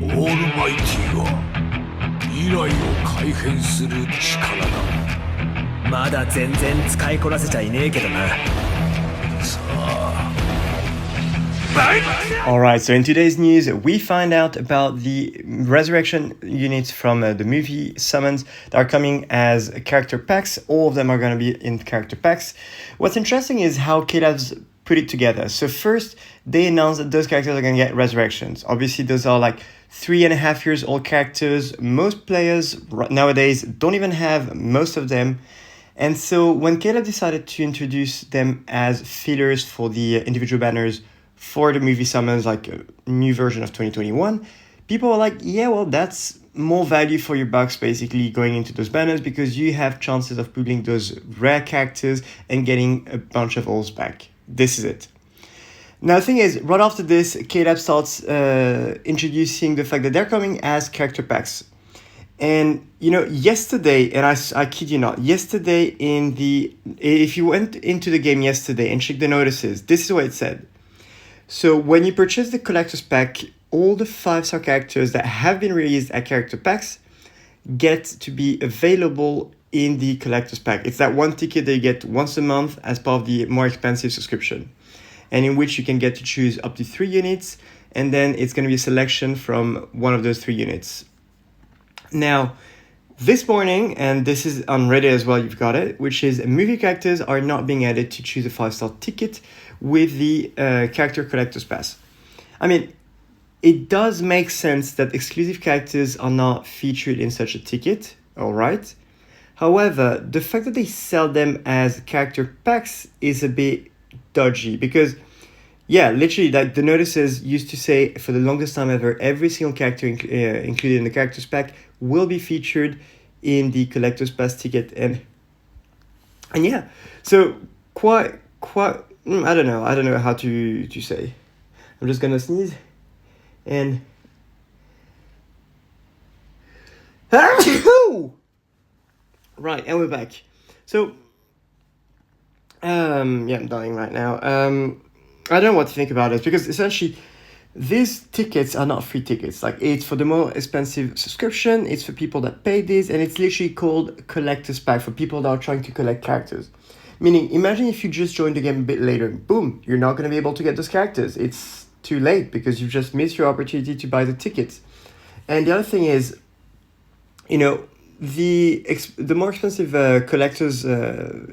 オールマイティが未来を改変する力だ。まだ全然使いこなせちゃいねえけどな。さあ。Alright, so in today's news, we find out about the resurrection units from the movie summons that are coming as character packs. All of them are going to be in character packs. What's interesting is how KLabs put it together. So first, they announced that those characters are going to get resurrections. Obviously, those are like 3.5 years old characters. Most players nowadays don't even have most of them. And so when KLab decided to introduce them as fillers for the individual banners for the movie summons, like a new version of 2021, people are like, yeah, well, that's more value for your bucks, basically, going into those banners, because you have chances of pulling those rare characters and getting a bunch of olds back. This is it. Now, the thing is, right after this, KLab starts introducing the fact that they're coming as character packs. And, you know, yesterday, and I kid you not, yesterday if you went into the game yesterday and checked the notices, this is what it said. So when you purchase the collector's pack, all the 5-star characters that have been released at character packs get to be available in the collector's pack. It's that one ticket that you get once a month as part of the more expensive subscription, and in which you can get to choose up to 3 units, and then it's going to be a selection from one of those 3 units. Now, this morning, and this is on Reddit as well, you've got it, which is movie characters are not being added to choose a 5-star ticket with the character collector's pass. I mean, it does make sense that exclusive characters are not featured in such a ticket, alright? However, the fact that they sell them as character packs is a bit dodgy, because, yeah, literally, like the notices used to say for the longest time ever, every single character included in the character's pack will be featured in the collector's pass ticket, and yeah, so quite I don't know how to say. I'm just gonna sneeze and right, and we're back. So yeah, I'm dying right now. I don't know what to think about this, because essentially these tickets are not free tickets. Like, it's for the more expensive subscription, it's for people that pay this, and it's literally called collector's pack for people that are trying to collect characters. Meaning, imagine if you just joined the game a bit later, boom, you're not going to be able to get those characters. It's too late because you've just missed your opportunity to buy the tickets. And the other thing is, you know, the more expensive collector's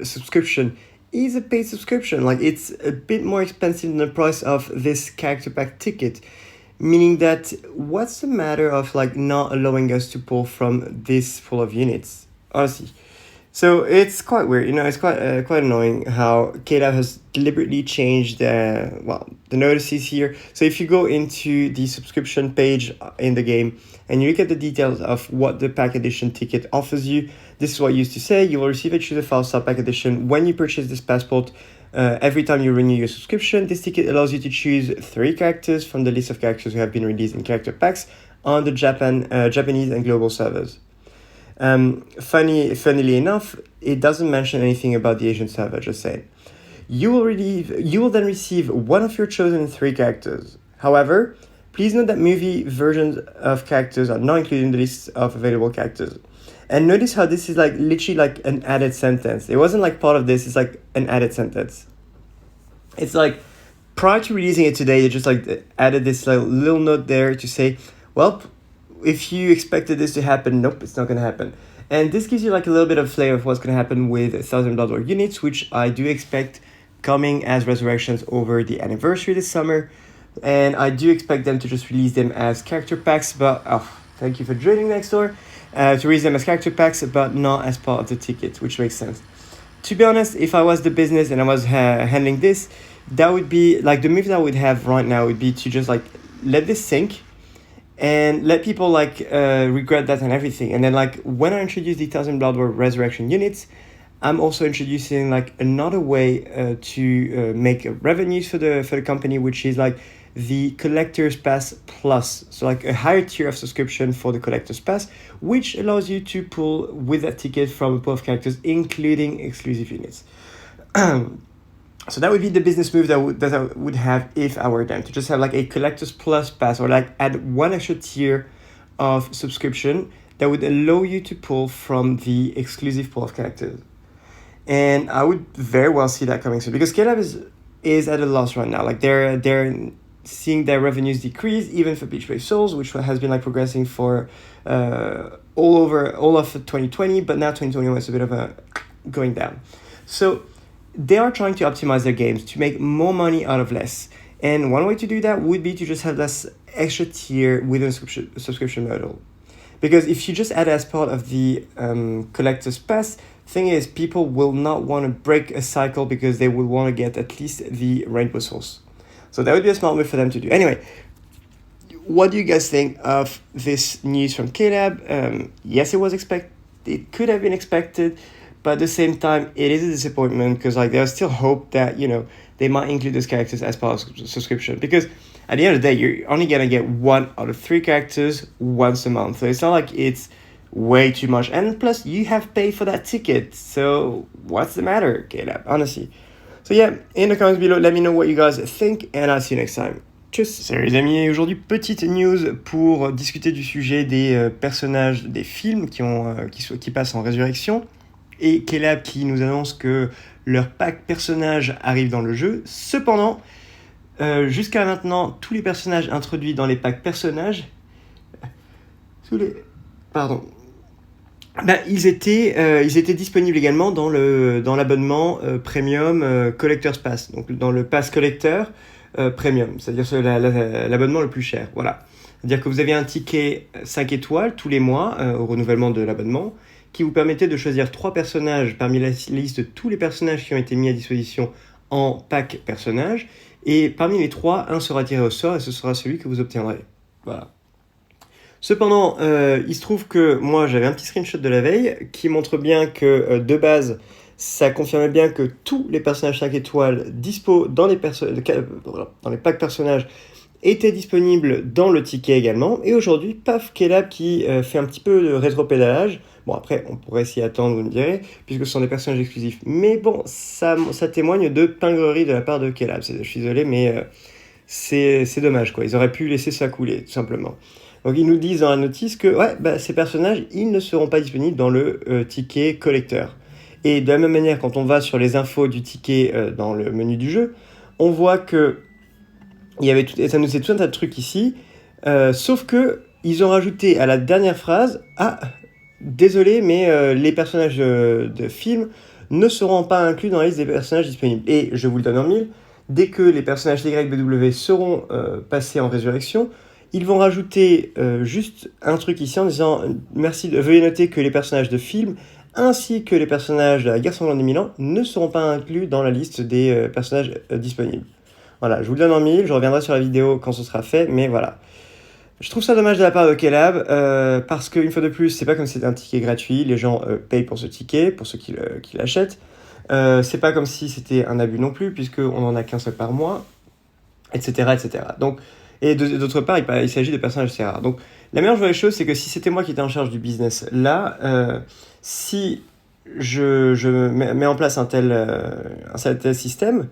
subscription is a paid subscription. Like, it's a bit more expensive than the price of this character pack ticket, meaning that what's the matter of like not allowing us to pull from this pool of units, honestly. So it's quite weird, you know, it's quite annoying how KLab has deliberately changed the notices here. So if you go into the subscription page in the game and you look at the details of what the pack edition ticket offers you, this is what it used to say. You will receive a choose a 5-star pack edition when you purchase this passport. Every time you renew your subscription, this ticket allows you to choose 3 characters from the list of characters who have been released in character packs on the Japanese and global servers. Funnily enough, it doesn't mention anything about the Asian server, just saying. You will then receive one of your chosen 3 characters. However, please note that movie versions of characters are not included in the list of available characters. And notice how this is like literally like an added sentence. It wasn't like part of this, it's like an added sentence. It's like prior to releasing it today, they just like added this like little note there to say, well, if you expected this to happen, nope, it's not going to happen. And this gives you like a little bit of flavor of what's going to happen with $1,000 units, which I do expect coming as resurrections over the anniversary this summer. And I do expect them to just release them as character packs, but thank you for joining next door. To release them as character packs, but not as part of the ticket, which makes sense. To be honest, if I was the business and I was handling this, that would be like the move that I would have right now would be to just like let this sink and let people like regret that and everything. And then like when I introduce the $1,000 resurrection units, I'm also introducing like another way to make revenues for the company, which is like the Collector's Pass Plus. So like a higher tier of subscription for the Collector's Pass, which allows you to pull with that ticket from a pool of characters, including exclusive units. So that would be the business move that I would have if I were them, to just have like a collector's plus pass, or like add one extra tier of subscription that would allow you to pull from the exclusive pool of characters. And I would very well see that coming soon, because KLab is at a loss right now. Like they're seeing their revenues decrease, even for Bleach Brave Souls, which has been like progressing for all of 2020, but now 2021 is a bit of a going down. So they are trying to optimize their games to make more money out of less. And one way to do that would be to just have this extra tier within subscription model. Because if you just add it as part of the collector's pass, thing is, people will not want to break a cycle because they will want to get at least the rainbow source. So that would be a smart move for them to do. Anyway, what do you guys think of this news from KLab? Yes, it could have been expected, but at the same time, it is a disappointment, because like there's still hope that, you know, they might include those characters as part of subscription. Because at the end of the day, you're only gonna get 1 out of 3 characters once a month. So it's not like it's way too much. And plus, you have paid for that ticket. So what's the matter, KLab, honestly? So yeah, in the comments below, let me know what you guys think, and I'll see you next time. Tchuss. Salut les amis, aujourd'hui petite news pour discuter du sujet des personnages des films qui passent en résurrection, et KLab qui nous annonce que leur pack personnage arrive dans le jeu. Cependant, jusqu'à maintenant, tous les personnages introduits dans les packs personnages, ils étaient disponibles également dans l'abonnement Premium Collector's Pass, donc dans le Pass Collector Premium, c'est-à-dire l'abonnement le plus cher. Voilà. C'est-à-dire que vous avez un ticket 5 étoiles tous les mois au renouvellement de l'abonnement, qui vous permettait de choisir 3 personnages parmi la liste de tous les personnages qui ont été mis à disposition en pack personnage, et parmi les 3, un sera tiré au sort, et ce sera celui que vous obtiendrez. Voilà. Cependant, il se trouve que moi j'avais un petit screenshot de la veille qui montre bien que de base, ça confirmait bien que tous les personnages 5 étoiles dispo dans les packs personnages étaient disponibles dans le ticket également. Et aujourd'hui, paf, KLab qui fait un petit peu de rétropédalage. Bon, après, on pourrait s'y attendre, vous me direz, puisque ce sont des personnages exclusifs. Mais bon, ça témoigne de pingrerie de la part de KLab. Je suis désolé, mais c'est dommage, quoi. Ils auraient pu laisser ça couler, tout simplement. Donc ils nous disent dans la notice que ces personnages, ils ne seront pas disponibles dans le ticket collector. Et de la même manière, quand on va sur les infos du ticket dans le menu du jeu, on voit que ça nous dit tout un tas de trucs ici, sauf que ils ont rajouté à la dernière phrase désolé, mais les personnages de film ne seront pas inclus dans la liste des personnages disponibles. Et je vous le donne en mille, dès que les personnages YBW seront passés en résurrection, ils vont rajouter juste un truc ici en disant veuillez noter que les personnages de film ainsi que les personnages de la guerre sanglante des 1000 ans ne seront pas inclus dans la liste des personnages disponibles. Voilà, je vous le donne en mille, je reviendrai sur la vidéo quand ce sera fait, mais voilà. Je trouve ça dommage de la part de KLab, parce qu'une fois de plus, c'est pas comme si c'était un ticket gratuit, les gens payent pour ce ticket, pour ceux qui l'achètent. C'est pas comme si c'était un abus non plus, puisqu'on en a qu'un seul par mois, etc. etc. Donc, et d'autre part, il s'agit de personnages assez rares. Donc, la meilleure des choses, c'est que si c'était moi qui étais en charge du business là, si je mets en place un tel système,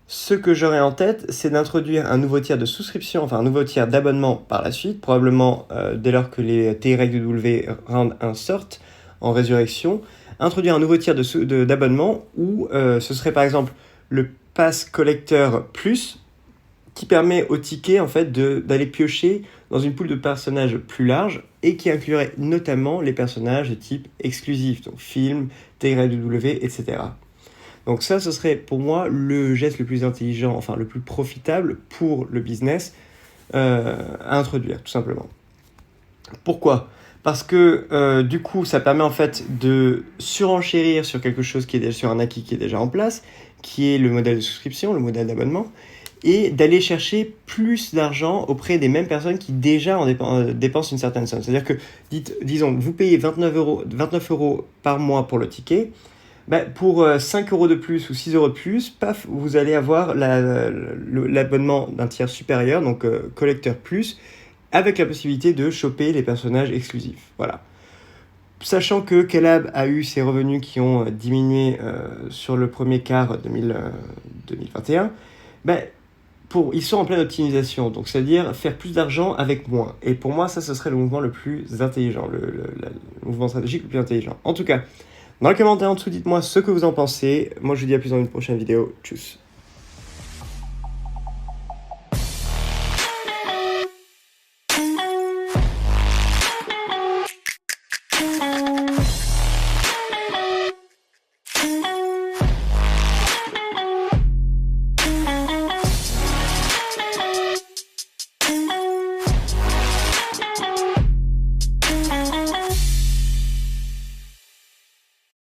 ce que j'aurais en tête, c'est d'introduire un nouveau tiers de souscription, enfin un nouveau tiers d'abonnement par la suite, probablement dès lors que les TYW Round 1 sortent en résurrection, introduire un nouveau tiers d'abonnement où ce serait par exemple le Pass Collector Plus, qui permet au ticket en fait d'aller piocher dans une pool de personnages plus large et qui inclurait notamment les personnages de type exclusif, donc film, TYW, etc. Donc ça, ce serait pour moi le geste le plus intelligent, enfin le plus profitable pour le business à introduire, tout simplement. Pourquoi ? Parce que du coup, ça permet en fait de surenchérir sur quelque chose sur un acquis qui est déjà en place, qui est le modèle de souscription, le modèle d'abonnement, et d'aller chercher plus d'argent auprès des mêmes personnes qui déjà dépensent une certaine somme. C'est-à-dire que, disons, vous payez 29 euros par mois pour le ticket, pour 5 euros de plus ou 6 euros de plus, paf, vous allez avoir l'abonnement d'un tiers supérieur, donc Collector Plus, avec la possibilité de choper les personnages exclusifs. Voilà. sachant que Caleb a eu ses revenus qui ont diminué sur le premier quart 2021, ben, ils sont en pleine optimisation, donc c'est-à-dire faire plus d'argent avec moins. Et pour moi, ça, ce serait le mouvement le plus intelligent, le mouvement stratégique le plus intelligent. En tout cas, dans les commentaires en dessous, dites-moi ce que vous en pensez. Moi, je vous dis à plus dans une prochaine vidéo. Tchuss.